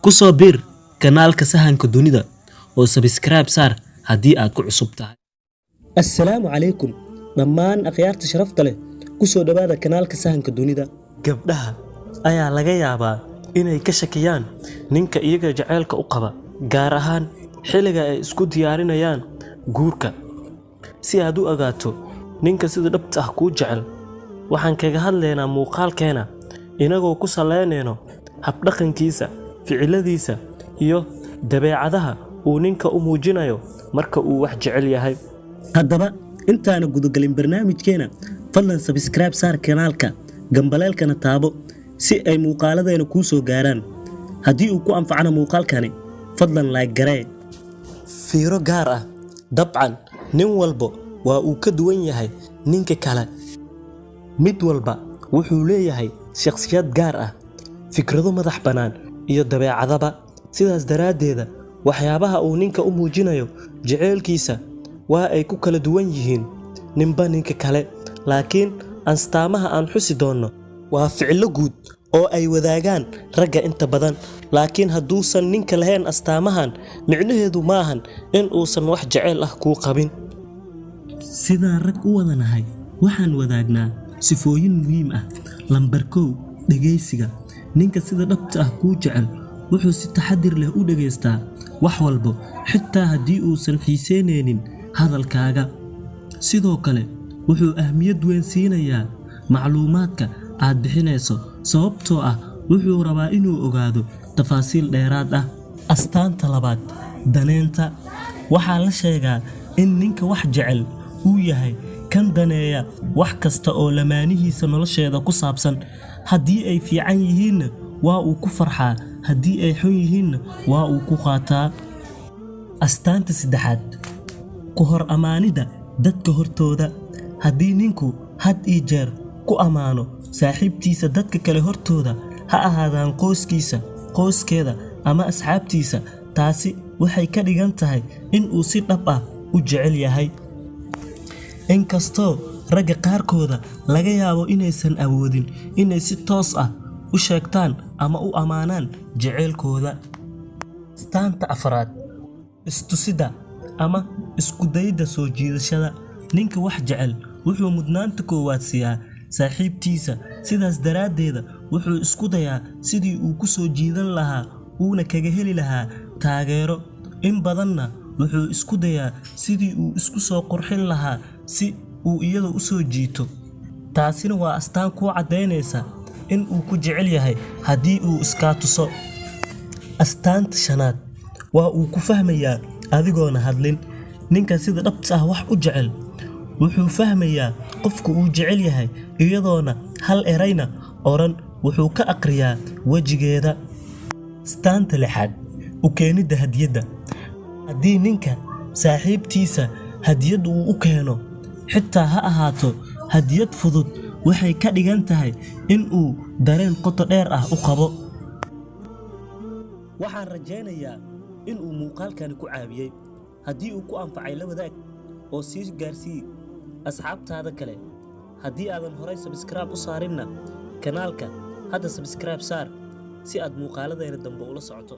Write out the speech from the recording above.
ku soo biir kanaalka sahanka dunida oo subscribe saar haddii aad ku cusub tahay. Assalaamu calaykum dhammaan akhyaarta sharafta leh ku soo dhawaada kanaalka sahanka dunida. Gabdhaha ayaa laga yaabaa inay ka shakiyaan ninka iyaga jaceylka u qaba, gaar ahaan xilliga ay isku diyaarinayaan guurka. Si aad u ogaato ninka sida dhabta ah kuu jecel, waxaan kaga hadlaynaa muuqaalkeena inagoo ku saleynayno habdhaqankiisa, ficiladiisa iyo dabeecadaha uu ninka u muujinayo marka uu wax jecel yahay. Haddaba intaana gudagalin barnaamijkeena, fadlan subscribe saar kanaalka, gambaleelkana taabo si ay muuqaaladeena kuu soo gaaraan. Haddii uu ku anfacana muuqaalkani, fadlan like garee. Fiiro gaar ah, dabcan nin walba waa uu ka duwan yahay ninka kale. Mid walba wuxuu leeyahay shakhsiyad gaar ah, fikrado madax bannaan iyo dabeecadaba. Sidaas daraaddeeda, waxyaabaha uu ninka u muujinayo jaceylkiisa waa ay ku kala duwan yihiin ninba ninka kale. Laakiin astaamaha aan xusi doonno waa ficilo guud oo ay wadaagaan ragga inta badan. Laakiin hadduusan ninka lahayn astaamahan, micnaheedu maahan in uusan wax jaceyl ah kuu qabin. Sidaan rag u wadanahay, waxaan wadaagnaa sifooyin muhiim ah. Lambar 1, dhegeysiga. Ninka sida dhabta ah kuu jecel wuxuu si taxadir leh u dhageystaa wax walba, xitaa haddii uusan xiiseyneynin hadalkaaga. Sidoo kale, wuxuu ahmiyad weyn siinayaa macluumaadka aad bixinayso, sababtoo ah wuxuu rabaa inuu ogaado tafaasiil dheeraad ah. Astaanta labaad, daneenta. Waxaa la sheegaa in ninka wax jecel uu yahay kan daneeya wax kasta oo lamaanihiisa nolosheeda ku saabsan. Haddii ay fiican yihiinna waa uu ku farxaa, haddii ay xun yihiinna waa uu ku qaataa. Astaanta saddexaad, ku hor amaanida dadka hortooda. Haddii ninku had iyo jeer ku ammaano saaxiibtiisa dadka kale hortooda, ha ahaadaan qoyskiisa, qoyskeeda ama asxaabtiisa, taasi waxay ka dhigan tahay in uu si dhab ah u jecel yahay. Inkastoo ragga qaarkooda laga yaabo inaysan awoodin inay si toos ah u sheegtaan ama u ammaanaan jaceylkooda. Astaanta afraad, istusida ama isku dayida soo jiidashada. Ninka wax jecel wuxuu mudnaanta koowaad siiyaa saaxiibtiisa, sidaas daraaddeeda wuxuu isku dayaa sidii uu ku soo jiidan lahaa uuna kaga heli lahaa taageero. In badanna wuxuu isku dayaa sidii uu isku soo qurxin lahaa si uu iyada u soo jiito. Taasina waa astaan kuu caddaynaysa in uu ku jecel yahay haddii uu iskaa tuso. Astaanta shanaad, waa uu ku fahmayaa adigoona hadlin. Ninka sida dhabta ah wax u jecel wuxuu fahmayaa qofka uu jecel yahay iyadoona hal erayna oran, wuxuu ka aqriyaa wejigeeda. Astaanta lixaad, u keenidda hadiyadda. Haddii ninka saaxiibtiisa hadiyad uu u keeno, xitaa ha ahaato hadiyad fudud, waxay ka dhigan tahay in uu dareen qoto dheer ah u qabo. Waxaan rajaynayaa in uu muuqaalkani ku caawiyey. Haddii uu ku anfacay, la wadaag oo sii gaarsii asxaabtaada kale. Haddii aadan horay subscribe u saarinna kanaalka, hadda subscribe saar si aad muuqaaladeena dambe ula socoto.